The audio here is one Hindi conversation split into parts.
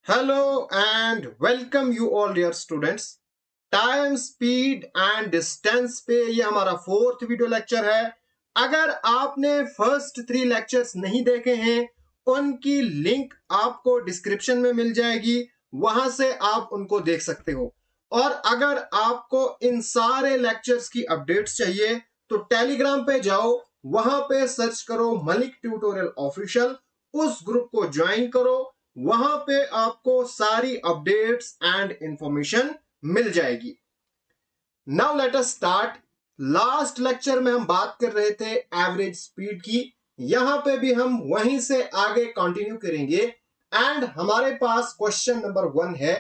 Hello and welcome you all dear students. Time speed and distance पे ये हमारा फोर्थ वीडियो लेक्चर है। अगर आपने फर्स्ट 3 लेक्चर्स नहीं देखे हैं उनकी लिंक आपको डिस्क्रिप्शन में मिल जाएगी, वहां से आप उनको देख सकते हो। और अगर आपको इन सारे लेक्चर्स की अपडेट्स चाहिए तो टेलीग्राम पे जाओ, वहां पे सर्च करो मलिक ट्यूटोरियल ऑफिशियल, उस ग्रुप को ज्वाइन करो। वहां पे आपको सारी अपडेट्स एंड इंफॉर्मेशन मिल जाएगी। Now let us start. Last lecture में हम बात कर रहे थे एवरेज स्पीड की, यहां पे भी हम वहीं से आगे कंटिन्यू करेंगे। एंड हमारे पास क्वेश्चन नंबर 1 है,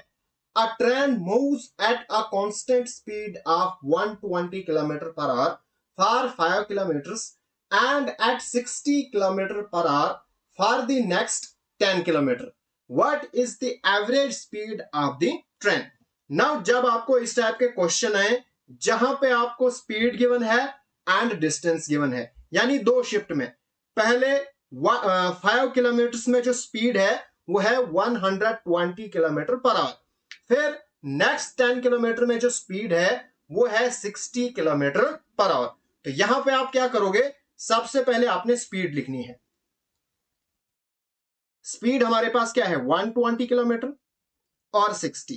a train moves at a constant speed of 120 kilometre per hour for 5 kilometres and at 60 kilometre per hour for the next 10 kilometre. What is the average speed of the train? Now जब आपको इस टाइप के क्वेश्चन आए जहां पे आपको स्पीड गिवन है एंड डिस्टेंस गिवन है, यानी दो शिफ्ट में, पहले 5 किलोमीटर में जो स्पीड है वो है 120 किलोमीटर पर आवर, फिर नेक्स्ट 10 किलोमीटर में जो स्पीड है वो है 60 किलोमीटर पर आवर। तो यहां पे आप क्या करोगे, सबसे पहले आपने स्पीड लिखनी है। स्पीड हमारे पास क्या है 120 किलोमीटर और 60,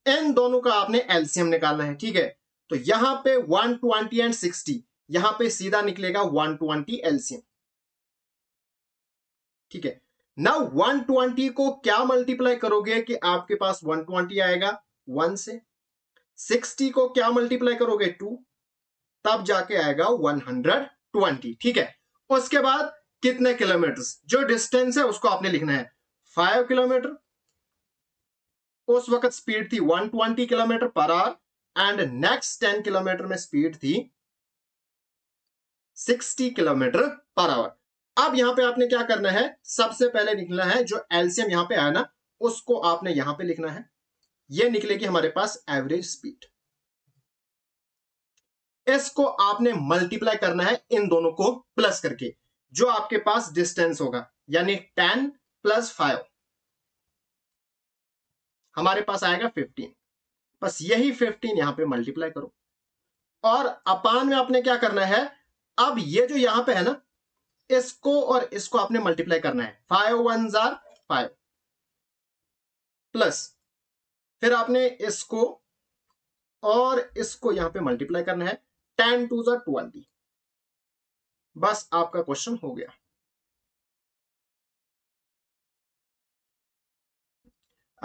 इन दोनों का आपने एलसीएम निकालना है। ठीक है, तो यहां पे 120 एंड 60, यहां पे सीधा निकलेगा 120 एलसीएम। ठीक है, नाउ 120 को क्या मल्टीप्लाई करोगे कि आपके पास 120 आएगा 1 से, 60 को क्या मल्टीप्लाई करोगे 2, तब जाके आएगा 120। ठीक है, उसके बाद कितने किलोमीटर, जो डिस्टेंस है उसको आपने लिखना है 5 किलोमीटर। उस वक्त स्पीड थी 120 kilometre per hour and next 10 kilometre में स्पीड थी 60 किलोमीटर पर आवर। अब यहां पे आपने क्या करना है, सबसे पहले लिखना है जो एलसीएम यहां पे आया ना उसको आपने यहां पे लिखना है। यह निकलेगी हमारे पास एवरेज स्पीड। इसको आपने मल्टीप्लाई करना है इन दोनों को प्लस करके, जो आपके पास डिस्टेंस होगा, यानी 10 + 5 हमारे पास आएगा 15। बस यही 15 यहां पे मल्टीप्लाई करो और अपान में आपने क्या करना है, अब ये जो यहां पे है ना, इसको और इसको आपने मल्टीप्लाई करना है। 5 1 जार 5 प्लस, फिर आपने इसको और इसको यहां पे मल्टीप्लाई करना है, 10 2 जार 20। बस आपका क्वेश्चन हो गया।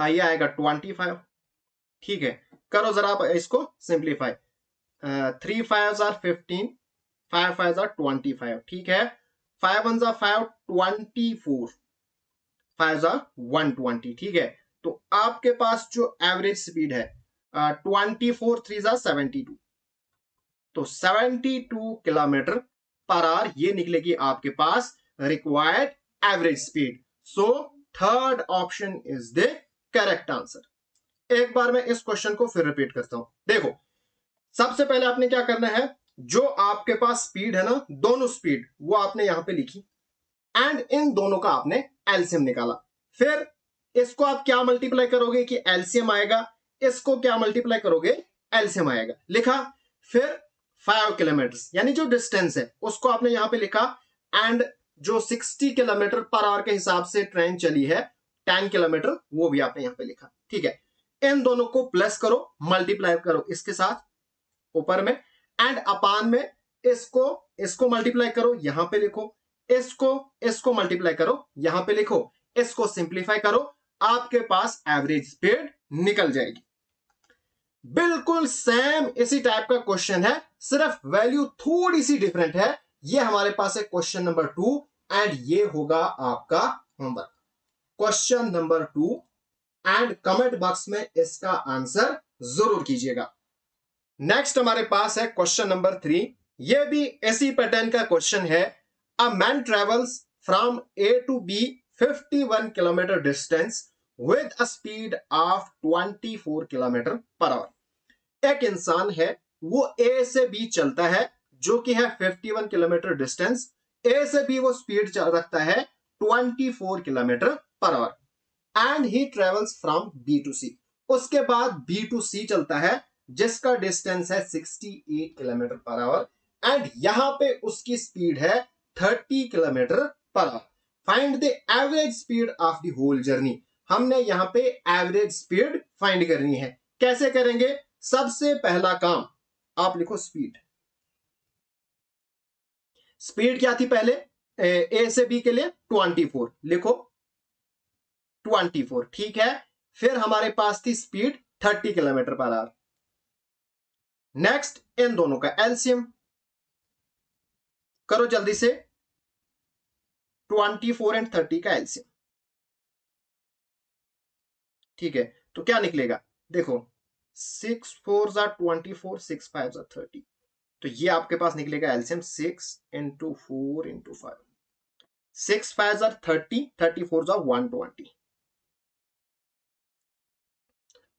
ये आएगा 25। ठीक है, करो जरा आप इसको सिंप्लीफाई। 3 5 jar 15, 5 5 jar 25। ठीक है, 5 1 जार 5 24, 5 जार 120। ठीक है, तो आपके पास जो एवरेज स्पीड है 24 3 जार 72, तो 72 किलोमीटर पर आवर ये निकलेगी आपके पास required average speed. So third option is the correct answer. एक बार मैं इस क्वेश्चन को फिर रिपीट करता हूं। देखो, सबसे पहले आपने क्या करना है, जो आपके पास स्पीड है ना, दोनों स्पीड वो आपने यहां पे लिखी एंड इन दोनों का आपने एलसीएम निकाला। फिर इसको आप क्या मल्टीप्लाई करोगे कि एलसीएम आएगा, इसको क्या मल्टीप्लाई करोगे एलसीएम आएगा, लिखा। फिर 5 किलोमीटर यानी जो डिस्टेंस है उसको आपने यहां पे लिखा एंड जो 60 किलोमीटर पर आवर के हिसाब से ट्रेन चली है 10 किलोमीटर, वो भी आपने यहां पे लिखा। ठीक है, इन दोनों को प्लस करो, मल्टीप्लाई करो इसके साथ ऊपर में एंड अपान में इसको मल्टीप्लाई करो, यहां पे लिखो, इसको मल्टीप्लाई करो, यहां पे लिखो, इसको सिंप्लीफाई करो, आपके पास एवरेज स्पीड निकल जाएगी। बिल्कुल सेम इसी टाइप का क्वेश्चन है, सिर्फ वैल्यू थोड़ी सी डिफरेंट है। ये हमारे पास है क्वेश्चन नंबर 2 एंड ये होगा आपका homework. Question number 2 and comment box में इसका आंसर जरूर कीजिएगा। नेक्स्ट हमारे पास है क्वेश्चन नंबर 3। ये भी इसी पैटर्न का क्वेश्चन है। A man travels from A to B 51 kilometre distance with a speed of 24 kilometre per hour. एक इंसान है, वो ए से बी चलता है, जो कि है 51 किलोमीटर डिस्टेंस। ए से बी वो स्पीड रखता है 24 kilometre per hour and he travels from B to C. उसके बाद बी टू सी चलता है जिसका डिस्टेंस है 68 किलोमीटर पर आवर एंड यहां पे उसकी स्पीड है 30 kilometre per hour. Find the average speed of the whole journey. हमने यहां पे एवरेज स्पीड फाइंड करनी है। कैसे करेंगे? सबसे पहला काम आप लिखो स्पीड। स्पीड क्या थी पहले? ए से बी के लिए 24 लिखो, 24 ठीक है। फिर हमारे पास थी speed 30 kilometre per our. Next in दोनों का एलसीएम करो जल्दी से, 24 एंड 30 का एलसीएम। ठीक है, तो क्या निकलेगा? देखो 6 4 24, 6 5 30, तो ये आपके पास निकलेगा एलसीएम 6 इंटू 4 इंटू 5, 6 5 30, 34 120।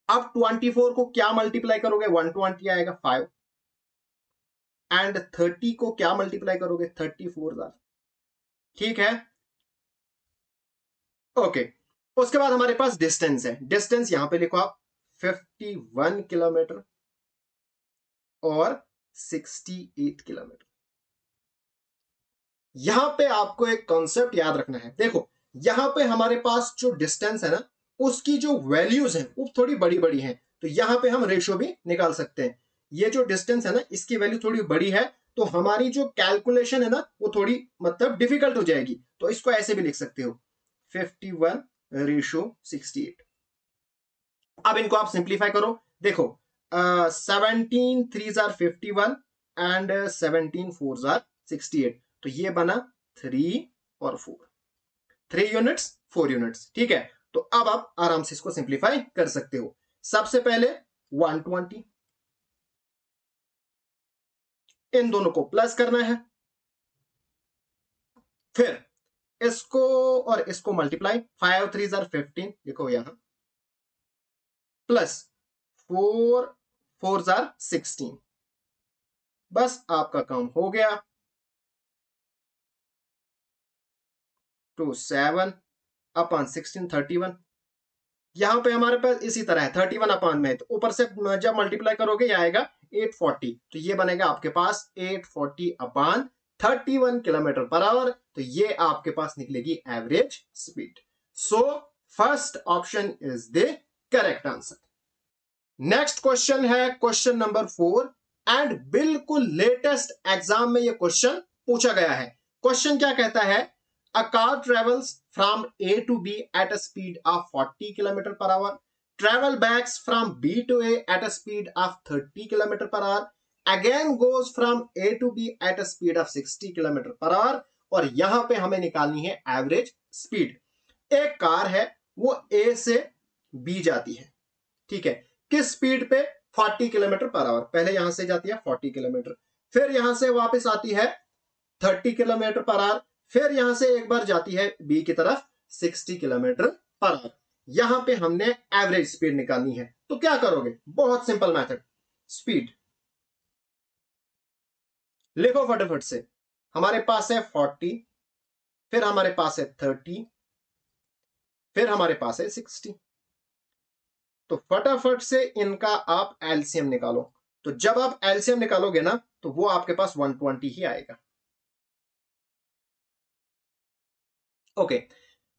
अब 24 को क्या मल्टीप्लाई करोगे? 120 आएगा 5 एंड 30 को क्या मल्टीप्लाई करोगे? 34। ठीक है, ओके। उसके बाद हमारे पास डिस्टेंस है। डिस्टेंस यहां पे लिखो आप 51 किलोमीटर और 68 किलोमीटर। यहां पे आपको एक कॉन्सेप्ट याद रखना है। देखो यहां पे हमारे पास जो डिस्टेंस है ना, उसकी जो वैल्यूज हैं वो थोड़ी बड़ी बड़ी हैं, तो यहां पे हम रेशियो भी निकाल सकते हैं। ये जो डिस्टेंस है ना, इसकी वैल्यू थोड़ी बड़ी है, तो हमारी जो कैलकुलेशन है ना वो थोड़ी मतलब डिफिकल्ट हो जाएगी। तो इसको ऐसे भी लिख सकते हो 51 रेशियो 68। अब इनको आप सिंप्लीफाई करो। देखो 17 3 51 एंड 17 4 68, तो ये बना 3 और 4, 3 यूनिट्स 4 यूनिट्स। ठीक है, तो अब आप आराम से इसको सिंप्लीफाई कर सकते हो। सबसे पहले 120, इन दोनों को प्लस करना है, फिर इसको और इसको मल्टीप्लाई, 5 3 15 लिखो यहां, प्लस 4 4 16। बस आपका काम हो गया। To 7 upon 16 31। यहां पे हमारे पास इसी तरह है 31 अपॉन में, तो ऊपर से जब मल्टीप्लाई करोगे ये आएगा 840, तो ये बनेगा आपके पास 840 अपॉन 31 किलोमीटर पर आवर। तो ये आपके पास निकलेगी average speed. So first option is the correct answer. Next question है क्वेश्चन नंबर 4 एंड बिल्कुल लेटेस्ट एग्जाम में ये क्वेश्चन पूछा गया है। क्वेश्चन क्या कहता है? A car travels from A to B at a speed of 40 km per hour, travel backs from B to A at a speed of 30 km per hour, again goes from A to B at a speed of 60 km per hour, और यहां पे हमें निकालनी है एवरेज स्पीड। एक कार है वो A से B जाती है, ठीक है, किस स्पीड पे? 40 किलोमीटर पर आवर। पहले यहां से जाती है 40 किलोमीटर, फिर यहां से वापस आती है 30 किलोमीटर पर आवर, फिर यहां से एक बार जाती है बी की तरफ 60 किलोमीटर पर आवर। यहां पे हमने एवरेज स्पीड निकालनी है, तो क्या करोगे? बहुत सिंपल मेथड, स्पीड लिखो फटाफट से। हमारे पास है 40, फिर हमारे पास है 30, फिर हमारे पास है 60, तो फटाफट से इनका आप एलसीएम निकालो। तो जब आप एलसीएम निकालोगे ना, तो वो आपके पास 120 ही आएगा। ओके,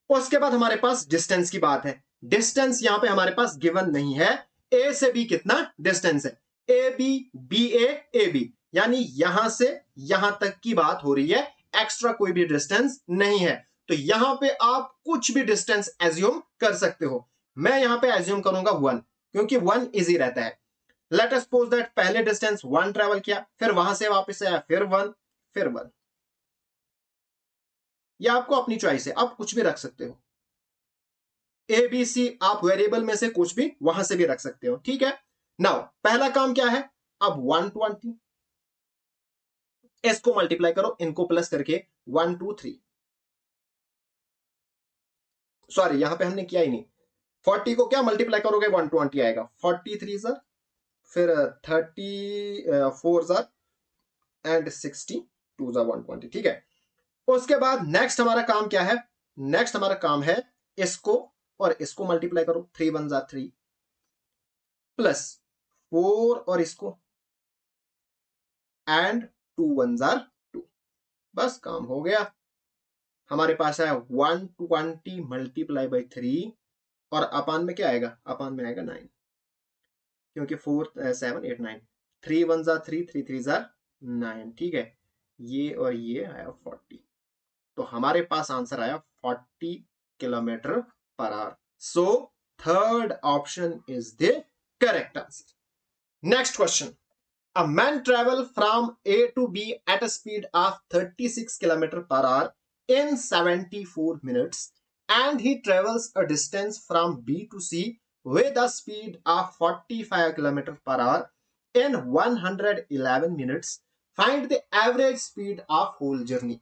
उसके बाद हमारे पास डिस्टेंस की बात है। डिस्टेंस यहां पे हमारे पास गिवन नहीं है। ए से बी कितना डिस्टेंस है? A B B A B, यानी यहां से यहां तक की बात हो रही है, एक्स्ट्रा कोई भी डिस्टेंस नहीं है। तो यहां पे आप कुछ भी डिस्टेंस एज्यूम कर सकते हो। मैं यहां पे एज्यूम करूंगा 1, क्योंकि 1 इजी रहता है। लेट अस सपोज दैट पहले डिस्टेंस 1 ट्रेवल किया, फिर वहां से वापस आया, फिर 1, फिर 1। यह आपको अपनी चॉइस है, आप कुछ भी रख सकते हो। ए बी सी आप वेरिएबल में से कुछ भी वहां से भी रख सकते हो, ठीक है। नाउ पहला काम क्या है? अब 120, इसको मल्टीप्लाई करो इनको प्लस करके, 1 2 3, सॉरी यहां पे हमने किया ही नहीं। 40 को क्या मल्टीप्लाई करोगे? 120 आएगा, 43 सर, फिर 34 सर एंड 62 सर 120, ठीक है। उसके बाद नेक्स्ट हमारा काम क्या है? नेक्स्ट हमारा काम है इसको और इसको मल्टीप्लाई करो, 3 1 जा 3 प्लस 4 और इसको एंड 2 1 जा 2, बस काम हो गया। हमारे पास है 120 मल्टीप्लाई बाई 3 और अपान में क्या आएगा, अपान में आएगा 9, क्योंकि 4 7 8 9, 3 1 जा 3 3 3 जा 9, ठीक है। ये और ये आया 40, तो हमारे पास आंसर आया 40 kilometre per our. So third option is the correct answer. Next question, a man travel from A to B at a speed of 36 km per hour in 74 minutes and he travels a distance from B to C with a speed of 45 km per hour in 111 minutes. Find the average speed of whole journey.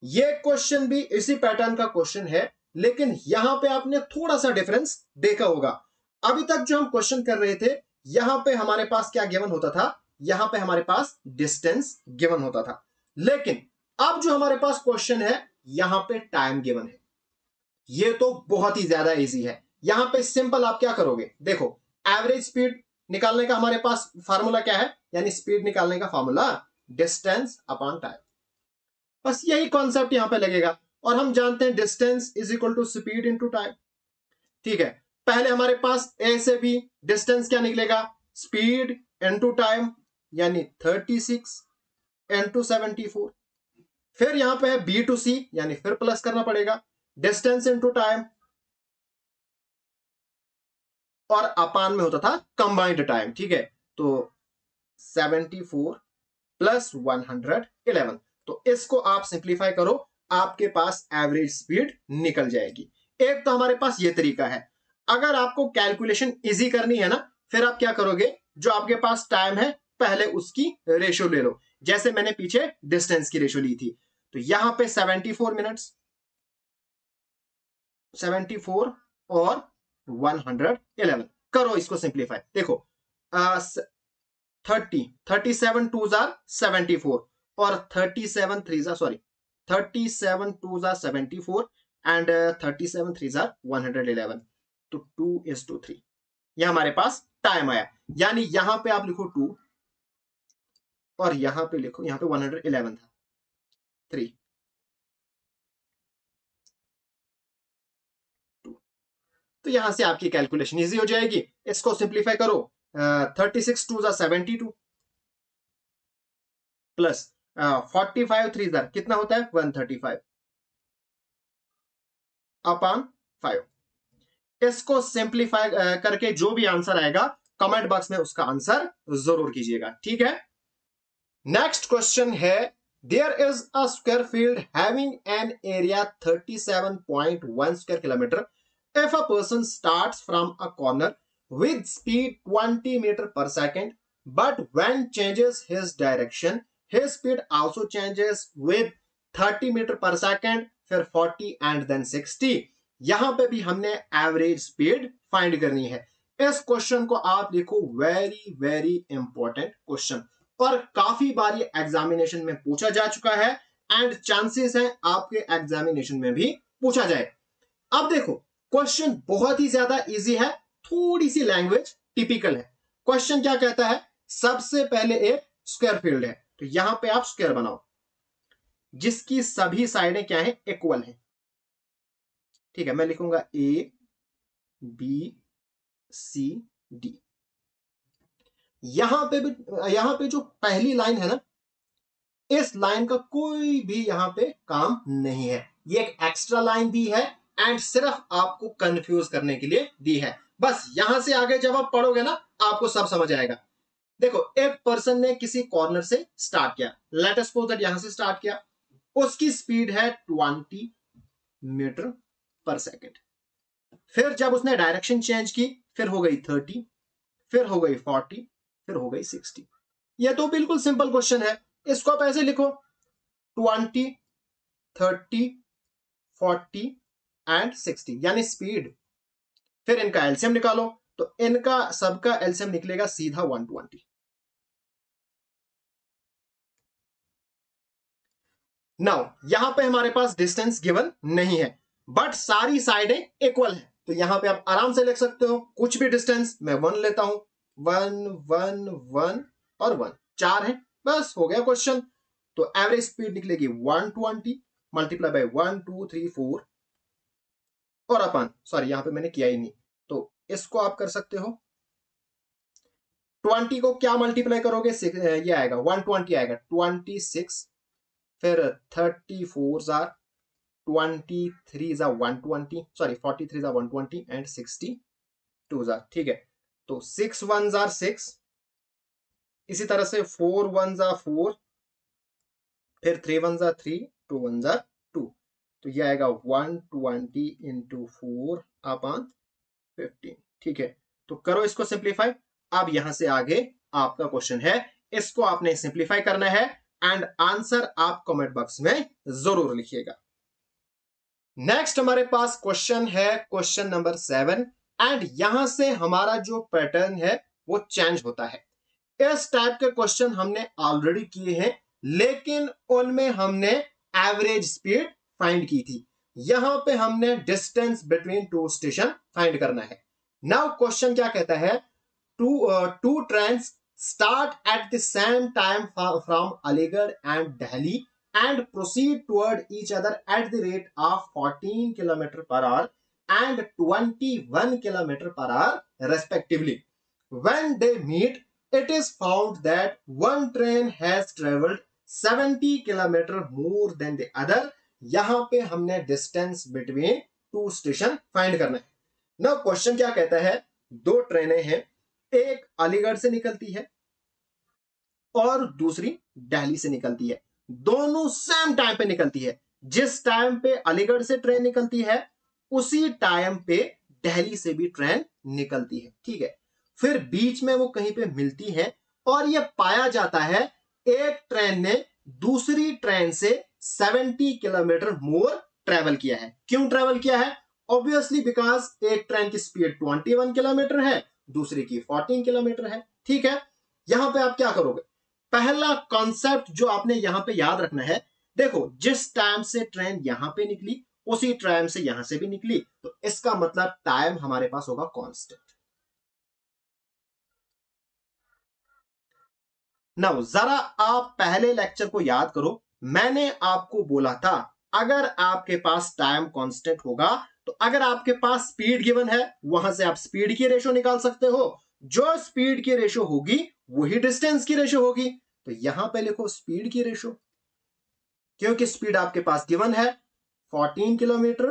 ये क्वेश्चन भी इसी पैटर्न का क्वेश्चन है, लेकिन यहां पे आपने थोड़ा सा डिफरेंस देखा होगा। अभी तक जो हम क्वेश्चन कर रहे थे, यहां पे हमारे पास क्या गिवन होता था, यहां पे हमारे पास डिस्टेंस गिवन होता था, लेकिन अब जो हमारे पास क्वेश्चन है यहां पे टाइम गिवन है। ये तो बहुत ही ज्यादा इजी है। यहां पे सिंपल आप क्या करोगे, देखो एवरेज स्पीड निकालने का हमारे पास फार्मूला क्या है, यानी स्पीड निकालने का फार्मूला डिस्टेंस अपॉन टाइम, बस यही कॉन्सेप्ट यहां पे लगेगा। और हम जानते हैं distance is equal to speed into time, ठीक है। पहले हमारे पास ए से बी डिस्टेंस क्या निकलेगा, स्पीड इनटू टाइम, यानी 36 इनटू 74। फिर यहां पे है बी टू सी, यानी फिर प्लस करना पड़ेगा, डिस्टेंस इनटू टाइम, और अपान में होता था कंबाइंड टाइम, ठीक है। तो 74 प्लस 111, तो इसको आप सिंप्लीफाई करो, आपके पास एवरेज स्पीड निकल जाएगी। एक तो हमारे पास ये तरीका है। अगर आपको कैलकुलेशन इजी करनी है ना, फिर आप क्या करोगे, जो आपके पास टाइम है पहले उसकी रेशियो ले लो, जैसे मैंने पीछे डिस्टेंस की रेशियो ली थी। तो यहां पे 74 मिनट्स, 74 और 111, करो इसको सिंप्लीफाई। देखो 37 टू जार 74 और 37 3 जार, सॉरी 37 टू जार 74 एंड 37 3 जार 111, तो 2:3, ये हमारे पास टाइम आया। यानी यहां पे आप लिखो 2 और यहां पे लिखो, यहां पे 111 था 3 2, तो यहां से आपकी कैलकुलेशन इजी हो जाएगी। इसको सिंप्लीफाई करो, 36 टू जार 72 प्लस 45 3 जार कितना होता है 135 अपॉन 5। इसको सिंप्लीफाई करके जो भी आंसर आएगा कमेंट बॉक्स में उसका आंसर जरूर कीजिएगा, ठीक है। नेक्स्ट क्वेश्चन है, there is a square field having an area 37.1 square kilometre if a person starts from a corner with speed 20 meter per second, but when changes his direction, his speed also changes with 30 meter per second, फिर 40 and then 60। यहां पे भी हमने एवरेज स्पीड फाइंड करनी है। इस क्वेश्चन को आप देखो, वेरी वेरी इंपॉर्टेंट क्वेश्चन, और काफी बार ये एग्जामिनेशन में पूछा जा चुका है एंड चांसेस है आपके एग्जामिनेशन में भी पूछा जाए। अब देखो क्वेश्चन बहुत ही ज्यादा इजी है, थोड़ी सी लैंग्वेज टिपिकल है। क्वेश्चन क्या कहता है, सबसे पहले एक स्क्वायर फील्ड है, तो यहां पे आप स्क्वायर बनाओ जिसकी सभी साइडें क्या है, इक्वल है, ठीक है। मैं लिखूंगा ए बी सी डी। यहां पे जो पहली लाइन है ना, इस लाइन का कोई भी यहां पे काम नहीं है, ये एक एक्स्ट्रा लाइन दी है एंड सिर्फ आपको कंफ्यूज करने के लिए दी है। बस यहां से आगे जब आप पढ़ोगे ना, आपको सब समझ आएगा। देखो एक पर्सन ने किसी कॉर्नर से स्टार्ट किया, लेट अस सपोज दैट यहां से स्टार्ट किया, उसकी स्पीड है 20 मीटर पर सेकेंड। फिर जब उसने डायरेक्शन चेंज की, फिर हो गई 30, फिर हो गई 40, फिर हो गई 60। यह तो बिल्कुल सिंपल क्वेश्चन है। इसको आप ऐसे लिखो 20 30 40 एंड 60, यानी स्पीड। फिर इनका एलसीएम निकालो, तो इनका सबका एलसीएम निकलेगा सीधा 120। नाउ यहां पे हमारे पास डिस्टेंस गिवन नहीं है, बट सारी साइडें इक्वल है, तो यहां पे आप आराम से लिख सकते हो कुछ भी डिस्टेंस, मैं 1 लेता हूं, 1 1 1 और 1, 4 है, बस हो गया क्वेश्चन। तो एवरेज स्पीड निकलेगी 120 मल्टीप्लाई बाय 1 2 3 4 और अपन, सॉरी यहां पे मैंने किया ही नहीं, तो इसको आप कर सकते हो 20 को क्या मल्टीप्लाई करोगे, ये आएगा 120 आएगा 26, फिर 34 jar 23 jar 120, sorry 43 jar 120 and 62 jar, ठीक है। तो 6 1 जार 6, इसी तरह से 4 1 जार 4, फिर 3 1 जार 3, 2 1 जार 2, तो ये आएगा 120 इंटू 4 अपॉन 15, ठीक है। तो करो इसको सिंप्लीफाई। अब यहां से आगे आपका क्वेश्चन है, इसको आपने सिंप्लीफाई करना है एंड आंसर आप कमेंट बॉक्स में जरूर लिखिएगा। नेक्स्ट हमारे पास क्वेश्चन है क्वेश्चन नंबर 7 एंड यहां से हमारा जो पैटर्न है वो चेंज होता है। इस टाइप के क्वेश्चन हमने ऑलरेडी किए हैं, लेकिन उनमें हमने एवरेज स्पीड फाइंड की थी। यहां पे हमने distance between two station find करना है। नाउ क्वेश्चन क्या कहता है, two trains start at the same time from Aligarh and Delhi and proceed toward each other at the rate of 14 km per hour and 21 km per hour respectively. When they meet, it is found that one train has traveled 70 km more than the other. यहां पे हमने distance between two station find करना है। नाउ क्वेश्चन क्या कहता है, दो ट्रेनें हैं, एक अलीगढ़ से निकलती है और दूसरी दिल्ली से निकलती है, दोनों सेम टाइम पे निकलती है। जिस टाइम पे अलीगढ़ से ट्रेन निकलती है उसी टाइम पे दिल्ली से भी ट्रेन निकलती है, ठीक है। फिर बीच में वो कहीं पे मिलती है और ये पाया जाता है एक ट्रेन ने दूसरी ट्रेन से 70 किलोमीटर मोर ट्रेवल किया है। क्यों ट्रेवल किया है, ऑब्वियसली बिकॉज एक ट्रेन की स्पीड 21 किलोमीटर है, दूसरी की 14 किलोमीटर है, ठीक है। यहां पे आप क्या करोगे, पहला कॉन्सेप्ट जो आपने यहां पे याद रखना है, देखो जिस टाइम से ट्रेन यहां पे निकली उसी टाइम से यहां से भी निकली, तो इसका मतलब टाइम हमारे पास होगा कांस्टेंट। नाउ जरा आप पहले लेक्चर को याद करो, मैंने आपको बोला था अगर आपके पास टाइम कांस्टेंट होगा तो अगर आपके पास स्पीड गिवन है वहां से आप स्पीड की रेशो निकाल सकते हो, जो स्पीड की रेशो होगी वही डिस्टेंस की रेशो होगी। तो यहां पे लिखो स्पीड की रेशो, क्योंकि स्पीड आपके पास गिवन है 14 किलोमीटर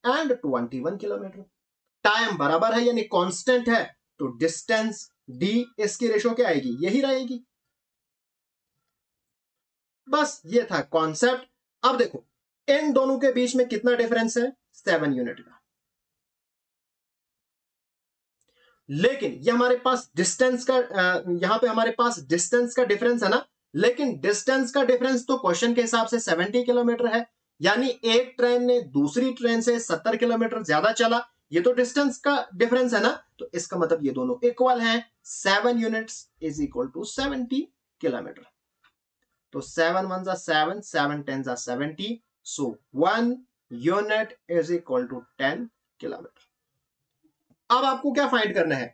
एंड 21 किलोमीटर, टाइम बराबर है यानी कांस्टेंट है, तो डिस्टेंस डी इसकी रेशो क्या आएगी, यही रहेगी। बस ये था कॉन्सेप्ट। अब देखो इन दोनों के बीच में कितना डिफरेंस है, 7 यूनिट का, लेकिन ये हमारे पास डिस्टेंस का यहां पे हमारे पास डिस्टेंस का डिफरेंस है ना, लेकिन डिस्टेंस का डिफरेंस तो क्वेश्चन के हिसाब से 70 किलोमीटर है, यानी एक ट्रेन ने दूसरी ट्रेन से 70 किलोमीटर ज्यादा चला, ये तो डिस्टेंस का डिफरेंस है ना, तो इसका मतलब ये दोनों इक्वल हैं। 7 units is equal to 70 kilometre, तो 7 1 जा 7, 7 10 जा 70, so 1 unit is equal to 10 kilometre. अब आपको क्या फाइंड करना है,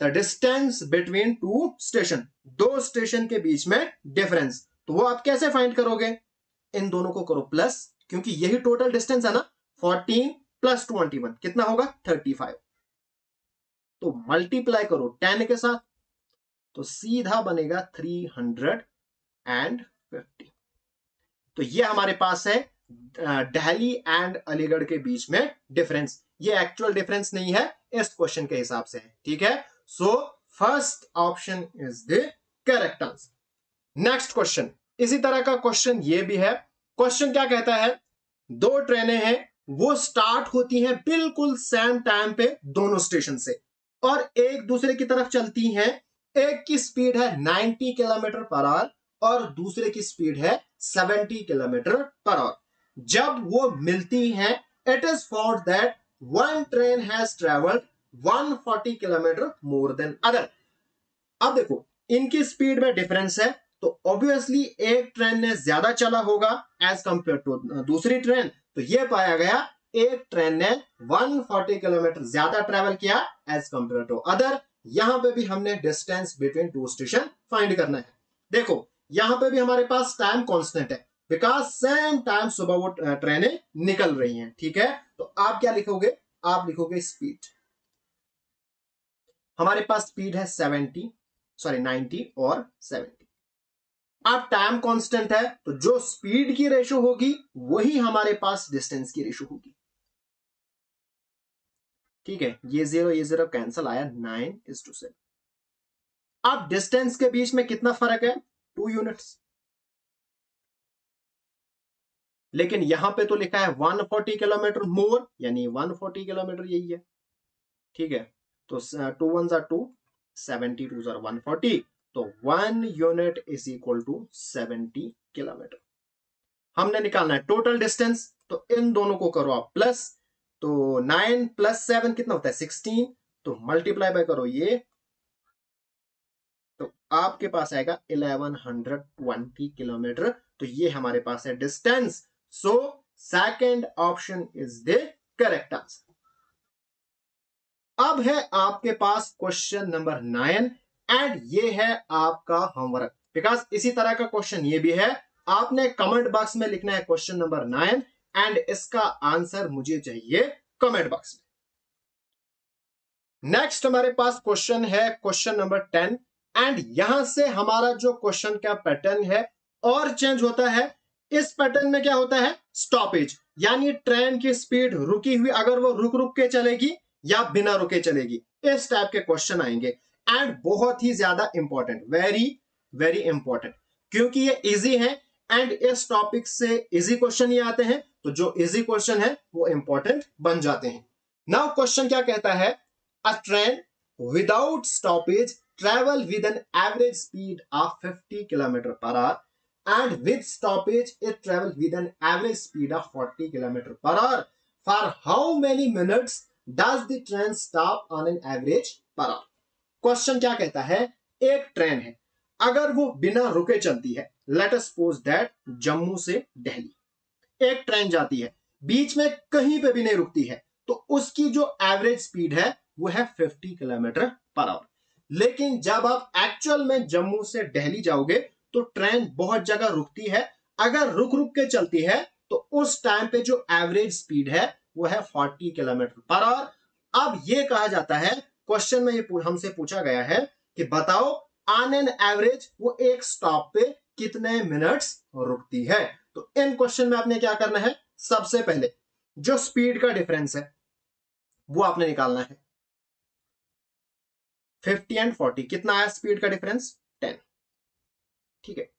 the distance between two station, दो स्टेशन के बीच में डिफरेंस, तो वो आप कैसे फाइंड करोगे, इन दोनों को करो प्लस, क्योंकि यही टोटल डिस्टेंस है ना, 14 प्लस 21 कितना होगा 35, तो मल्टीप्लाई करो 10 के साथ, तो सीधा बनेगा 350। तो ये हमारे पास है दिल्ली एंड अलीगढ़ के बीच में डिफरेंस, ये एक्चुअल डिफरेंस नहीं है, इस क्वेश्चन के हिसाब से है, ठीक है। सो first option is the correct answer. Next question, इसी तरह का क्वेश्चन ये भी है। क्वेश्चन क्या कहता है, दो ट्रेनें हैं, वो स्टार्ट होती हैं बिल्कुल सेम टाइम पे दोनों स्टेशन से और एक दूसरे की तरफ चलती हैं, एक की स्पीड है 90 किलोमीटर पर आवर और दूसरे की स्पीड है 70 किलोमीटर पर आवर। जब वो मिलती हैं, it is found that one train has travelled 140 kilometre more than other. अब देखो इनकी स्पीड में डिफरेंस है, तो ऑब्वियसली एक ट्रेन ने ज्यादा चला होगा एज कंपेयर टू दूसरी ट्रेन, तो यह पाया गया एक ट्रेन ने 140 किलोमीटर ज्यादा ट्रेवल किया एज कंपेयर टू अदर। यहां पे भी हमने distance between two station find करना है। देखो यहां पे भी हमारे पास टाइम कांस्टेंट है, बिकॉज सेम टाइम सुबह वो ट्रेनें निकल रही हैं। ठीक है, तो आप क्या लिखोगे, आप लिखोगे स्पीड। हमारे पास स्पीड है 90 और 70। अब टाइम कांस्टेंट है, तो जो स्पीड की रेशो होगी वही हमारे पास डिस्टेंस की रेशो होगी। ठीक है, ये जीरो कैंसल आया, 9:7। अब डिस्टेंस के बीच में कितना फर्क है, 2 यूनिट्स। लेकिन यहां पे तो लिखा है 140 किलोमीटर मोर, यानी 140 किलोमीटर यही है। ठीक है, तो 2 1 2, 70 2 140, तो 1 unit is equal to 70 kilometre. हमने निकालना है टोटल डिस्टेंस, तो इन दोनों को करो आप प्लस, तो 9 + 7 कितना होता है 16, तो मल्टीप्लाई बाय करो ये, तो आपके पास आएगा 1120 किलोमीटर। तो ये हमारे पास है distance. So second option is the correct answer. अब है आपके पास क्वेश्चन नंबर 9 एंड ये है आपका होमवर्क, बिकॉज इसी तरह का क्वेश्चन ये भी है। आपने कमेंट बॉक्स में लिखना है क्वेश्चन नंबर 9 एंड इसका आंसर मुझे चाहिए कमेंट बॉक्स में। नेक्स्ट हमारे पास क्वेश्चन है क्वेश्चन नंबर 10 एंड यहां से हमारा जो क्वेश्चन का पैटर्न है और चेंज होता है। इस पैटर्न में क्या होता है, स्टॉपेज, यानी ट्रेन की स्पीड रुकी हुई, अगर वो रुक रुक के चलेगी या बिना रुके चलेगी, इस टाइप के क्वेश्चन आएंगे। एंड बहुत ही ज्यादा इंपॉर्टेंट, वेरी वेरी इंपॉर्टेंट, क्योंकि ये इजी है एंड इस टॉपिक से इजी क्वेश्चन ही आते हैं, तो जो इजी क्वेश्चन है वो इंपॉर्टेंट बन जाते हैं। नाउ क्वेश्चन क्या कहता है, a train without stoppage travel with an average speed of 50 km per hour and with stoppage it travel with an average speed of 40 km per hour. For how many minutes does the train stop on an average per hour? Question क्या कहता है, एक ट्रेन है, अगर वो बिना रुके चलती है, let us suppose that Jammu से दिल्ली एक ट्रेन जाती है, बीच में कहीं पे भी नहीं रुकती है, तो उसकी जो एवरेज स्पीड है वो है 50 किलोमीटर पर आवर। लेकिन जब आप एक्चुअल में जम्मू से दिल्ली जाओगे तो ट्रेन बहुत जगह रुकती है, अगर रुक रुक के चलती है तो उस टाइम पे जो एवरेज स्पीड है वो है 40 किलोमीटर पर आवर। अब ये कहा जाता है, क्वेश्चन में ये हमसे पूछा गया है कि बताओ ऑन एन एवरेज वो एक स्टॉप पे कितने मिनट्स रुकती है। तो इन क्वेश्चन में आपने क्या करना है, सबसे पहले जो स्पीड का डिफरेंस है वो आपने निकालना है। 50 एंड 40 कितना आया स्पीड का डिफरेंस, 10। ठीक है,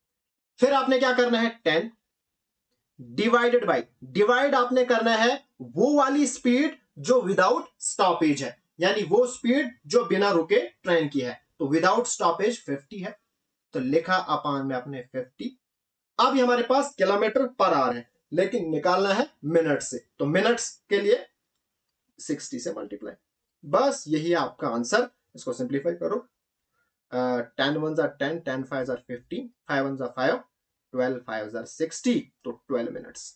फिर आपने क्या करना है, 10 डिवाइडेड बाय, डिवाइड आपने करना है वो वाली स्पीड जो विदाउट स्टॉपेज है, यानी वो स्पीड जो बिना रुके ट्रेन की है, तो विदाउट स्टॉपेज 50 है, तो लिखा अपान में आपने 50। अब हमारे पास किलोमीटर पर आवर है, लेकिन निकालना है मिनट से, तो मिनट्स के लिए 60 से मल्टीप्लाई, बस यही आपका आंसर। इसको सिंप्लीफाई करो, 10 1 10, 10 5 15, 5 1 5, 12 5 60, तो 12 मिनट्स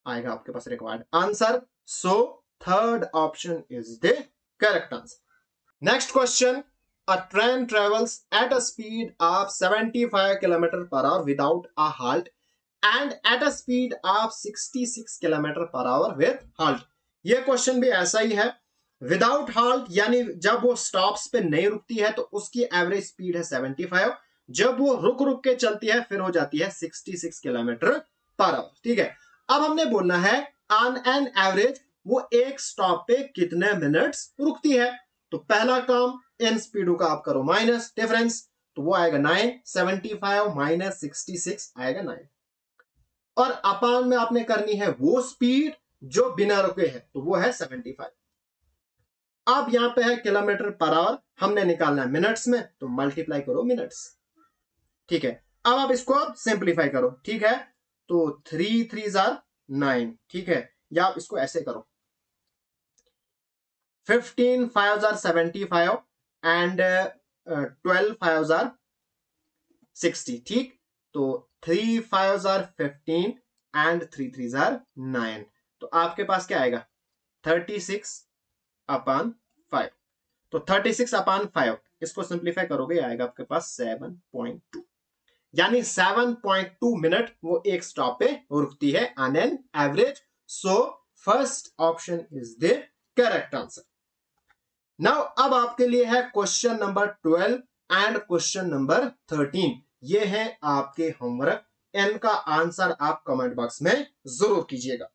आएगा आपके पास required answer. So third option is the correct answer. Next question, a train travels at a speed of 75 km per hour without a halt and at a speed of 66 km per hour with halt। ये क्वेश्चन भी ऐसा ही है, विदाउट हॉल्ट यानी जब वो स्टॉप्स पे नहीं रुकती है तो उसकी एवरेज स्पीड है 75, जब वो रुक रुक के चलती है फिर हो जाती है 66 किलोमीटर पर आवर। ठीक है, अब हमने बोलना है ऑन एन एवरेज वो एक स्टॉप पे कितने मिनट्स रुकती है। तो पहला काम इन स्पीडों का आप करो माइनस डिफरेंस, तो वो आएगा 9, 75 माइनस 66 आएगा 9, और अपान में आपने करनी है वो स्पीड जो बिना रुके है, तो वो है 75। अब यहां पे है किलोमीटर पर आवर, हमने निकालना है मिनट्स में, तो मल्टीप्लाई करो मिनट्स। ठीक है, अब आप इसको सिंप्लीफाई करो। ठीक है, तो 3 3 9, ठीक है, या आप इसको ऐसे करो, 15 5 75 एंड 12 5 60। ठीक, तो 3 5 15 एंड 3 3 9, तो आपके पास क्या आएगा 36/5। तो 36/5 इसको सिंप्लीफाई करोगे आएगा आपके पास 7.2, यानी 7.2 मिनट वो एक स्टॉप पे रुकती है on an average. So first option is the correct answer. Now अब आपके लिए है question number 12 and question number 13। ये है आपके होमवर्क, इनका आंसर आप कमेंट बॉक्स में जरूर कीजिएगा।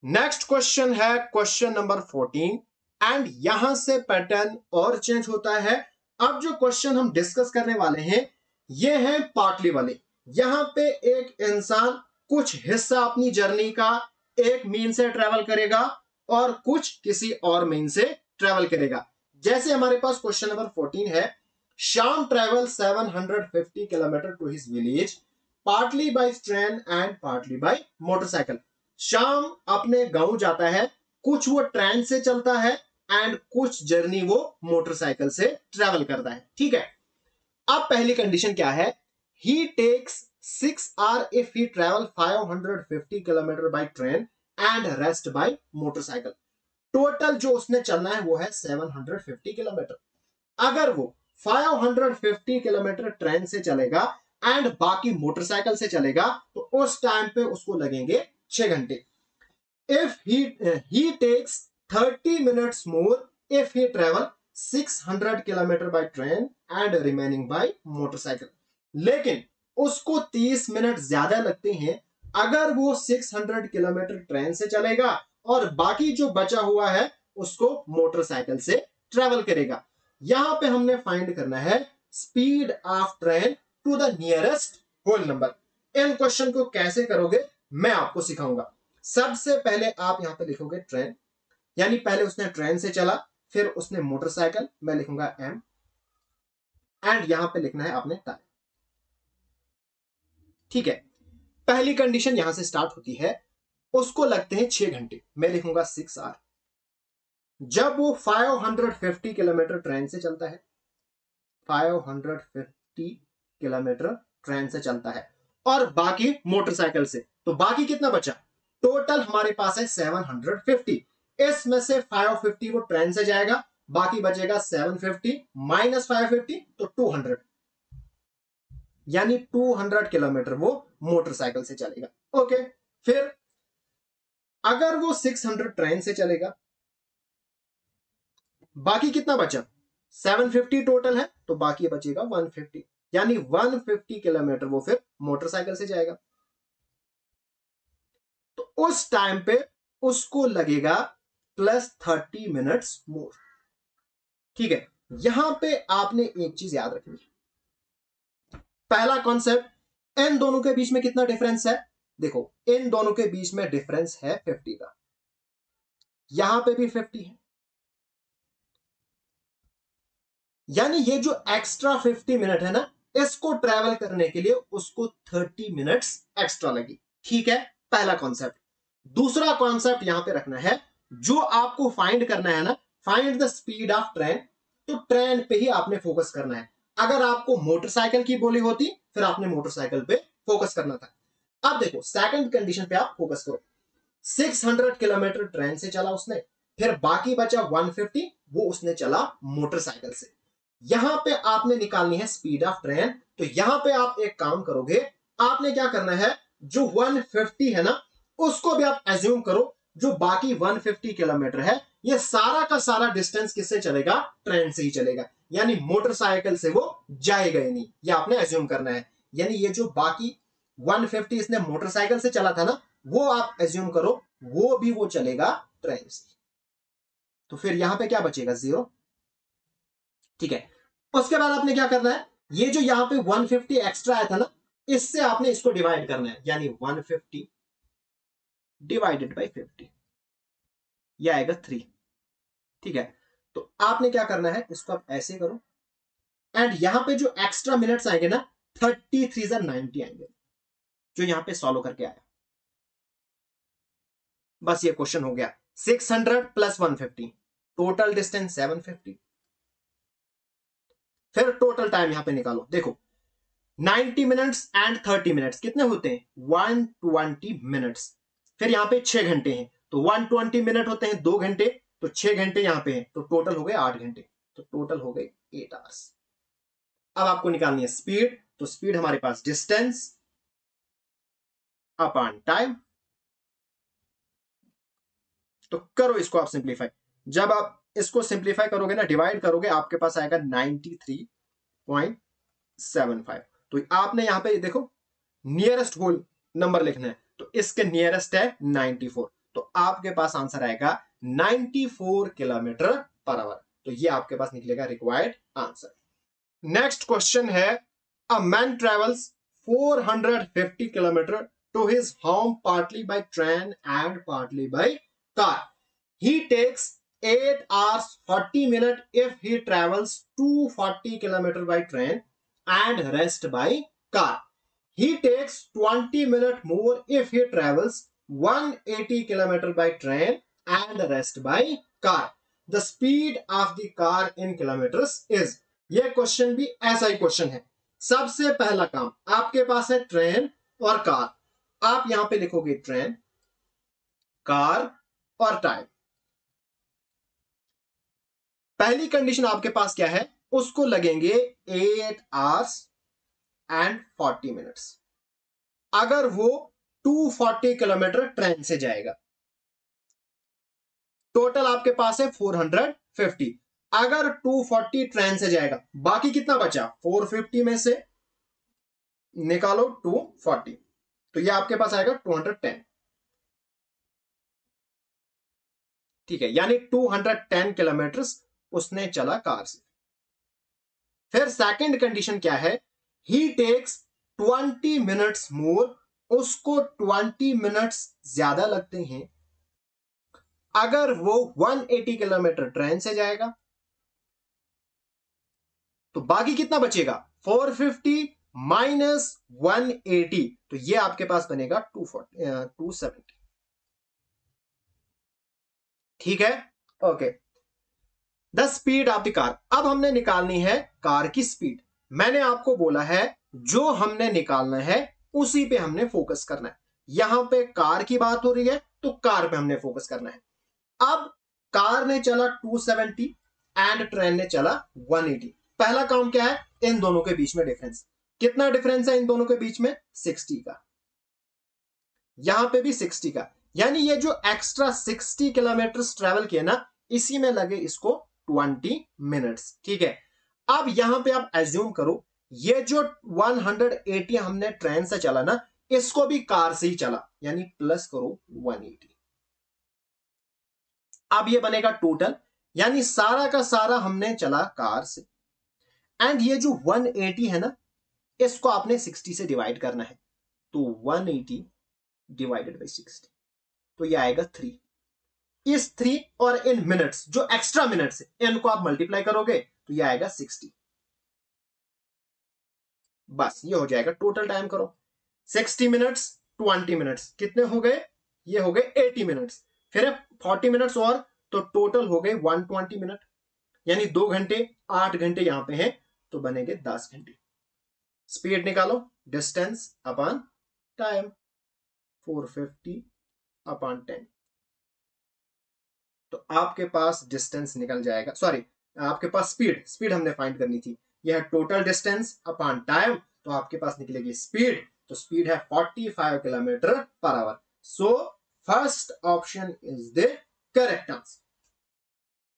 नेक्स्ट क्वेश्चन है क्वेश्चन नंबर 14 एंड यहां से पैटर्न और चेंज होता है। अब जो क्वेश्चन हम डिस्कस करने वाले हैं ये है पार्टली वाले। यहां पे एक इंसान कुछ हिस्सा अपनी जर्नी का एक मीन से ट्रेवल करेगा और कुछ किसी और मीन से ट्रेवल करेगा। जैसे हमारे पास क्वेश्चन नंबर 14 है, Shyam travel 750 kilometre to his village partly by train and partly by motorcycle. Shyam अपने गांव जाता है, कुछ वो ट्रेन से चलता है एंड कुछ जर्नी वो मोटरसाइकिल से ट्रेवल करता है। ठीक है, अब पहली कंडीशन क्या है, he takes 6 hour if he travel 550 kilometre by train and rest by motorcycle. Total जो उसने चलना है वो है 750 किलोमीटर। अगर वो 550 किलोमीटर ट्रेन से चलेगा एंड बाकी मोटरसाइकिल से चलेगा तो उस टाइम पे उसको लगेंगे 6 घंटे। If he takes 30 minutes more if he travel 600 kilometre by train and remaining by motorcycle. लेकिन उसको 30 मिनट ज्यादा लगते हैं अगर वो 600 किलोमीटर ट्रेन से चलेगा और बाकी जो बचा हुआ है उसको मोटरसाइकिल से ट्रेवल करेगा। यहां पे हमने फाइंड करना है speed of train to the nearest whole number. इन क्वेश्चन को कैसे करोगे मैं आपको सिखाऊंगा। सबसे पहले आप यहां पे लिखोगे ट्रेन, यानी पहले उसने ट्रेन से चला, फिर उसने मोटरसाइकिल, मैं लिखूंगा एम, एंड यहां पे लिखना है आपने टाइम। ठीक है, पहली कंडीशन यहां से स्टार्ट होती है, उसको लगते हैं 6 घंटे, मैं लिखूंगा 6 आवर। जब वो 550 किलोमीटर ट्रेन से चलता है, 550 किलोमीटर ट्रेन से चलता है और बाकी मोटरसाइकिल से, तो बाकी कितना बचा, टोटल हमारे पास है 750। इसमें से 550 वो ट्रेन से जाएगा, बाकी बचेगा 750 माइनस 550 तो 200, यानी 200 किलोमीटर वो मोटरसाइकिल से चलेगा। ओके, फिर अगर वो 600 ट्रेन से चलेगा, बाकी कितना बचा, 750 टोटल है तो बाकी बचेगा 150, यानी 150 किलोमीटर वो फिर मोटरसाइकिल से जाएगा। तो उस टाइम पे उसको लगेगा प्लस 30 मिनट्स मोर। ठीक है, यहां पे आपने एक चीज याद रखनी है, पहला कॉन्सेप्ट, इन दोनों के बीच में कितना डिफरेंस है, देखो इन दोनों के बीच में डिफरेंस है 50 का, यहां पे भी 50 है, यानी ये जो एक्स्ट्रा 50 मिनट है ना, इसको ट्रेवल करने के लिए उसको 30 मिनट्स एक्स्ट्रा लगी। ठीक है, पहला कॉन्सेप्ट। दूसरा कॉन्सेप्ट यहां पे रखना है, जो आपको फाइंड करना है ना, find the speed of train, तो ट्रेन पे ही आपने फोकस करना है। अगर आपको मोटरसाइकिल की बोली होती फिर आपने मोटरसाइकिल पे फोकस करना था। अब देखो सेकंड कंडीशन पे आप फोकस करो, 600 किलोमीटर ट्रेन से चला उसने, फिर बाकी बचा 150 वो उसने चला मोटरसाइकिल से। यहां पे आपने निकालनी है स्पीड ऑफ ट्रेन, तो यहां पे आप एक काम करोगे, आपने क्या करना है, जो 150 है ना उसको भी आप एज्यूम करो, जो बाकी 150 किलोमीटर है ये सारा का सारा डिस्टेंस किससे चलेगा, ट्रेन से ही चलेगा, यानी मोटरसाइकिल से वो जाएगा ही नहीं, ये आपने एज्यूम करना है। यानी ये जो बाकी 150 इसने मोटरसाइकिल से चला था ना, वो आप एज्यूम करो वो भी वो चलेगा ट्रेन से। तो फिर यहां पे क्या बचेगा, 0। ठीक है, उसके बाद आपने क्या करना है, ये जो यहां पे 150 एक्स्ट्रा आया था ना, इससे आपने इसको डिवाइड करना है, यानी 150 डिवाइडेड बाई 50, ये आएगा 3। ठीक है, तो आपने क्या करना है, इसको आप ऐसे करो, एंड यहां पे जो एक्स्ट्रा मिनट्स आएंगे ना 33 या 90 आएंगे, जो यहां पे सॉल्व करके आया। बस ये क्वेश्चन हो गया, 600 प्लस 150, टोटल डिस्टेंस 750। फिर टोटल टाइम यहां पे निकालो, देखो 90 मिनट्स एंड 30 मिनट्स कितने होते हैं, 120 मिनट्स। फिर यहाँ पे 6 घंटे हैं, तो 120 मिनट होते हैं 2 घंटे, तो 6 घंटे यहाँ पे हैं, तो टोटल हो गए 8 घंटे, तो टोटल हो गए 8 आवर्स। अब आपको निकालनी है स्पीड, तो स्पीड हमारे पास डिस्टेंस अपॉन टाइम। तो करो इसको आप सिंप्लीफाई, जब आप इसको सिंप्लीफाई करोगे ना, डिवाइड करोगे, आपके पास आएगा 93.75। तो आपने यहां पे देखो नियरेस्ट होल नंबर लिखना है, तो इसके नियरेस्ट है 94, तो आपके पास आंसर आएगा 94 किलोमीटर पर आवर। तो ये आपके पास निकलेगा रिक्वायर्ड आंसर। नेक्स्ट क्वेश्चन है, a man travels 450 kilometre to his home partly by train and partly by car. He takes 8 hours 40 minutes if he travels 240 km by train and rest by car. He takes 20 minutes more if he travels 180 km by train and rest by car. The speed of the car in kilometers is. ये क्वेश्चन भी ऐसा ही क्वेश्चन है। सबसे पहला काम, आपके पास है ट्रेन और कार, आप यहां पे लिखोगे ट्रेन, कार और टाइम। पहली कंडीशन आपके पास क्या है, उसको लगेंगे 8 आवर्स एंड 40 मिनट्स। अगर वो 240 किलोमीटर ट्रेन से जाएगा, टोटल आपके पास है 450। अगर 240 ट्रेन से जाएगा, बाकी कितना बचा, 450 में से निकालो 240, तो ये आपके पास आएगा 210। ठीक है, यानी 210 किलोमीटर उसने चला कार से। फिर सेकंड कंडीशन क्या है, ही टेक्स 20 मिनट्स मोर, उसको 20 मिनट्स ज्यादा लगते हैं अगर वो 180 किलोमीटर ट्रेन से जाएगा। तो बाकी कितना बचेगा, 450 माइनस 180, तो ये आपके पास बनेगा 270। ठीक है, okay. The speed of the car, अब हमने निकालनी है कार की स्पीड। मैंने आपको बोला है जो हमने निकालना है उसी पे हमने फोकस करना है। यहां पे कार की बात हो रही है तो कार पे हमने फोकस करना है। अब कार ने चला 270 एंड ट्रेन ने चला 180। पहला काम क्या है, इन दोनों के बीच में डिफरेंस। कितना डिफरेंस है इन दोनों के बीच में, 60 का। यहां पे भी 60 का, यानी ये जो एक्स्ट्रा 60 किलोमीटर ट्रेवल किया ना, इसी में लगे इसको 20 मिनट्स। ठीक है, अब यहां पे आप एज्यूम करो ये जो 180 हमने ट्रेन से चला ना, इसको भी कार से ही चला, यानी प्लस करो 180। अब ये बनेगा टोटल, यानी सारा का सारा हमने चला कार से। एंड ये जो 180 है ना, इसको आपने 60 से डिवाइड करना है, तो 180 डिवाइडेड बाई 60, तो ये आएगा 3। इस 3 और इन मिनट्स जो एक्स्ट्रा मिनट्स है इनको आप मल्टीप्लाई करोगे तो ये आएगा 60। बस ये हो जाएगा टोटल टाइम। करो 60 मिनट्स 20 मिनट्स कितने हो गए, ये हो गए 80 मिनट्स। फिर 40 मिनट्स और, तो टोटल हो गए 120 मिनट, यानी 2 घंटे, 8 घंटे यहां पे हैं, तो बनेंगे 10 घंटे। स्पीड निकालो, डिस्टेंस अपॉन टाइम, 450 अपॉन 10, तो आपके पास डिस्टेंस निकल जाएगा, सॉरी आपके पास स्पीड हमने फाइंड करनी थी। यह है टोटल डिस्टेंस अपॉन टाइम, तो आपके पास निकलेगी स्पीड, तो स्पीड है 45 kilometre per our. So first option is the correct answer.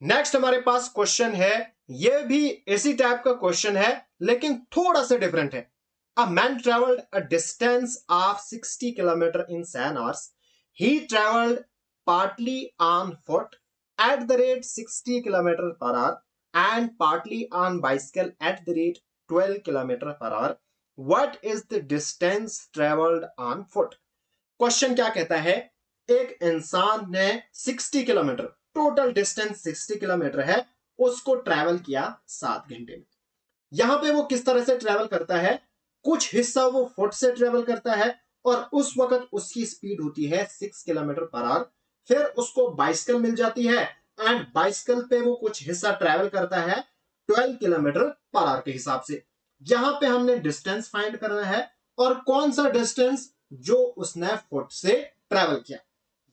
Next हमारे पास क्वेश्चन है, यह भी इसी टाइप का क्वेश्चन है लेकिन थोड़ा सा डिफरेंट है। A man travelled a distance of 60 kilometre in 7 hours. He traveled partly on foot at the rate 60 km per hour and partly on bicycle at the rate 12 km per hour. What is the distance traveled on foot? Question क्या कहता है, एक इंसान ने 60 किलोमीटर, टोटल डिस्टेंस 60 किलोमीटर है, उसको ट्रैवल किया 7 घंटे में। यहां पे वो किस तरह से ट्रैवल करता है, कुछ हिस्सा वो फुट से ट्रैवल करता है और उस वक्त उसकी स्पीड होती है 6 किलोमीटर पर आवर। फिर उसको बाइसिकल मिल जाती है एंड बाइसिकल पे वो कुछ हिस्सा ट्रैवल करता है 12 किलोमीटर पर आवर के हिसाब से। यहां पे हमने डिस्टेंस फाइंड करना है, और कौन सा डिस्टेंस, जो उसने फुट से ट्रैवल किया।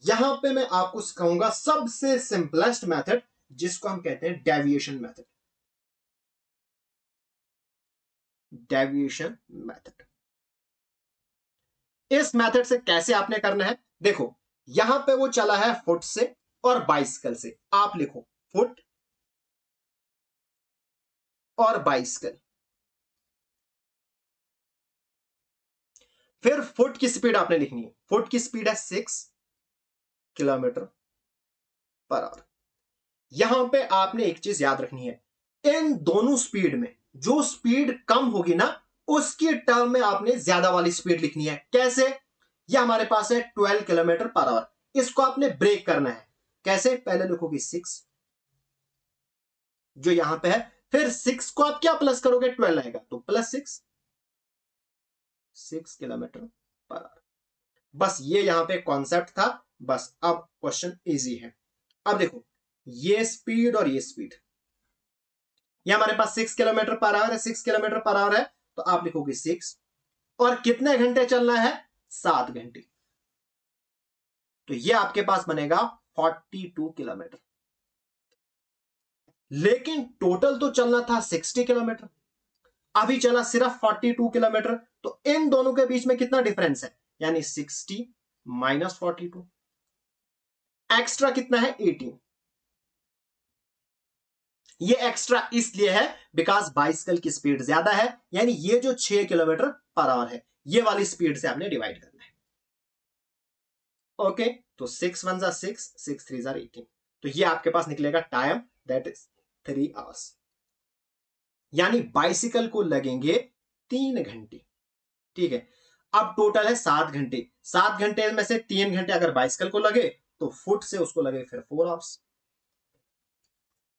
यहां पे मैं आपको सिखाऊंगा सबसे सिंपलेस्ट मेथड, जिसको हम कहते हैं डेविएशन मेथड। डेविएशन मेथड, इस मेथड से कैसे आपने करना है, देखो यहां पे वो चला है फुट से और बाइसिकल से, आप लिखो फुट और बाइसिकल। फिर फुट की स्पीड आपने लिखनी है, फुट की स्पीड है 6 किलोमीटर पर आवर। यहां पे आपने एक चीज याद रखनी है, इन दोनों स्पीड में जो स्पीड कम होगी ना, उसकी टर्म में आपने ज्यादा वाली स्पीड लिखनी है। कैसे? ये हमारे पास है 12 किलोमीटर पर आवर, इसको आपने ब्रेक करना है। कैसे? पहले लिखोगे 6 जो यहां पे है, फिर 6 को आप क्या प्लस करोगे, 12 आएगा तो प्लस 6 किलोमीटर पर आवर। बस ये यहां पे कॉन्सेप्ट था, बस अब क्वेश्चन इजी है। अब देखो ये स्पीड और ये स्पीड, ये हमारे पास 6 किलोमीटर पर आवर है, 6 किलोमीटर पर आवर है, तो आप लिखोगे 6, और कितने घंटे चलना है, 7 घंटे। तो ये आपके पास बनेगा 42 किलोमीटर। लेकिन टोटल तो चलना था 60 किलोमीटर, अभी चला सिर्फ 42 किलोमीटर, तो इन दोनों के बीच में कितना डिफरेंस है, यानी 60 माइनस 42, एक्स्ट्रा कितना है, 18। ये एक्स्ट्रा इसलिए है बिकॉज बाइसिकल की स्पीड ज्यादा है, यानी ये जो 6 किलोमीटर पर आवर है, ये वाली स्पीड से आपने डिवाइड करना है। ओके, तो 6 1 6, 6 3 18, तो ये आपके पास निकलेगा टाइम, दैट इज 3 आवर्स। यानी बाइसिकल को लगेंगे 3 घंटे। ठीक है, अब टोटल है 7 घंटे, 7 घंटे में से 3 घंटे अगर बाइसिकल को लगे तो फुट से उसको लगे फिर 4 आवर्स।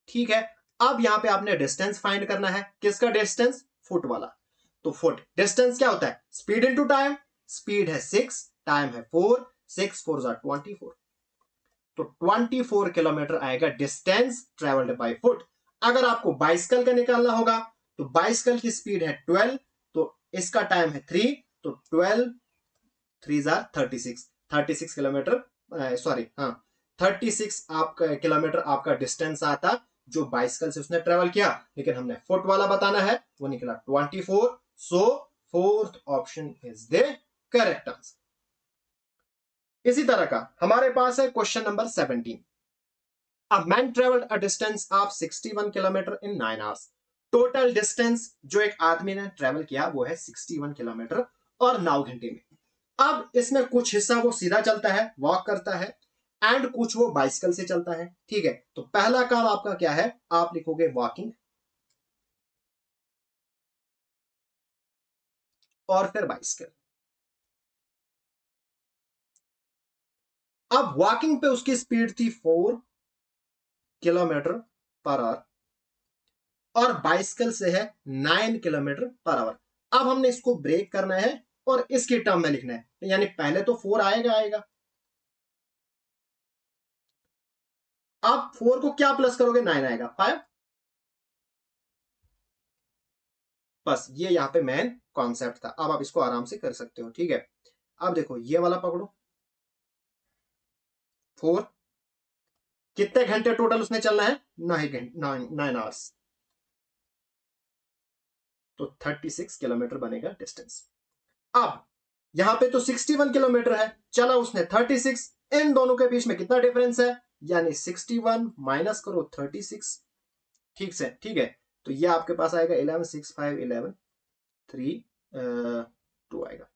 ठीक है, अब यहां पे आपने डिस्टेंस फाइंड करना है। किसका डिस्टेंस, फुट वाला। तो फुट डिस्टेंस क्या होता है, स्पीड इनटू टाइम, स्पीड है 6, टाइम है 4, 6 4 24, तो 24 किलोमीटर आएगा डिस्टेंस ट्रेवल्ड बाय फुट। अगर आपको बाइसिकल का निकालना होगा तो बाइसिकल की स्पीड है 12, तो इसका टाइम है 3, तो 12 3 36, 36 किलोमीटर, सॉरी हाँ 36 आपका किलोमीटर आपका डिस्टेंस आता जो बाइसिकल से उसने ट्रेवल किया, लेकिन हमने फुट वाला बताना है, वो निकला 24। So fourth option is the correct answer. इसी तरह का हमारे पास है question number 17। A man traveled a distance of 61 kilometre in 9 hours। Total distance जो एक आदमी ने ट्रेवल किया वो है 61 किलोमीटर और 9 घंटे में। अब इसमें कुछ हिस्सा वो सीधा चलता है, वॉक करता है, एंड कुछ वो बाइसिकल से चलता है। ठीक है, तो पहला काम आपका क्या है, आप लिखोगे वॉकिंग और फिर बाइसिकल। अब वॉकिंग पे उसकी स्पीड थी 4 किलोमीटर पर आवर और बाइसिकल से है 9 किलोमीटर पर आवर। अब हमने इसको ब्रेक करना है और इसकी टर्म में लिखना है, यानी पहले तो 4 आएगा, आप 4 को क्या प्लस करोगे, 9 आएगा, 5। बस ये यहां पे मेन कॉन्सेप्ट था, अब आप इसको आराम से कर सकते हो। ठीक है, अब देखो ये वाला पकड़ो, 4, कितने घंटे टोटल उसने चलना है, 9 आवर्स, तो 36 किलोमीटर बनेगा डिस्टेंस। अब यहां पे तो 61 किलोमीटर है, चला उसने 36, इन दोनों के बीच में कितना डिफरेंस है, यानी 61 माइनस करो 36। ठीक से, ठीक है, तो ये आपके पास आएगा 11 6 5 11 3 2 आएगा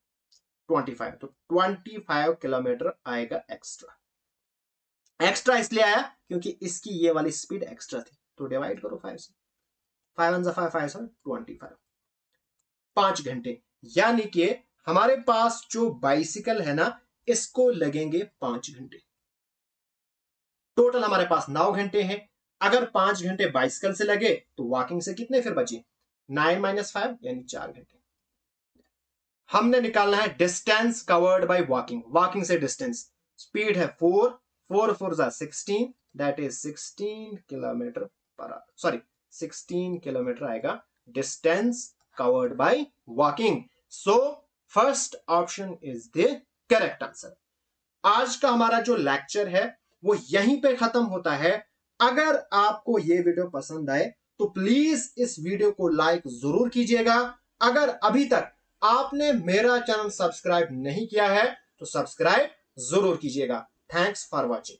25, तो 25 किलोमीटर आएगा एक्स्ट्रा। एक्स्ट्रा इसलिए आया क्योंकि इसकी ये वाली स्पीड एक्स्ट्रा थी, तो डिवाइड करो 5 से, 5 1 5 5 25, 5 घंटे। यानी कि हमारे पास जो बाइसिकल है ना, इसको लगेंगे 5 घंटे। टोटल हमारे पास 9 घंटे हैं, अगर 5 घंटे बाइसिकल से लगे तो वॉकिंग से कितने फिर बचे, 9 माइनस 5 यानी 4 घंटे। हमने निकालना है distance covered by walking, walking से डिस्टेंस, स्पीड है 4 4 4 16, that is 16 kilometre per hour, sorry 16 kilometre आएगा distance covered by walking. So first option is the correct answer. आज का हमारा जो लेक्चर है वो यहीं पे खत्म होता है। अगर आपको ये वीडियो पसंद आए तो प्लीज इस वीडियो को लाइक जरूर कीजिएगा। अगर अभी तक आपने मेरा चैनल सब्सक्राइब नहीं किया है तो सब्सक्राइब जरूर कीजिएगा। Thanks for watching.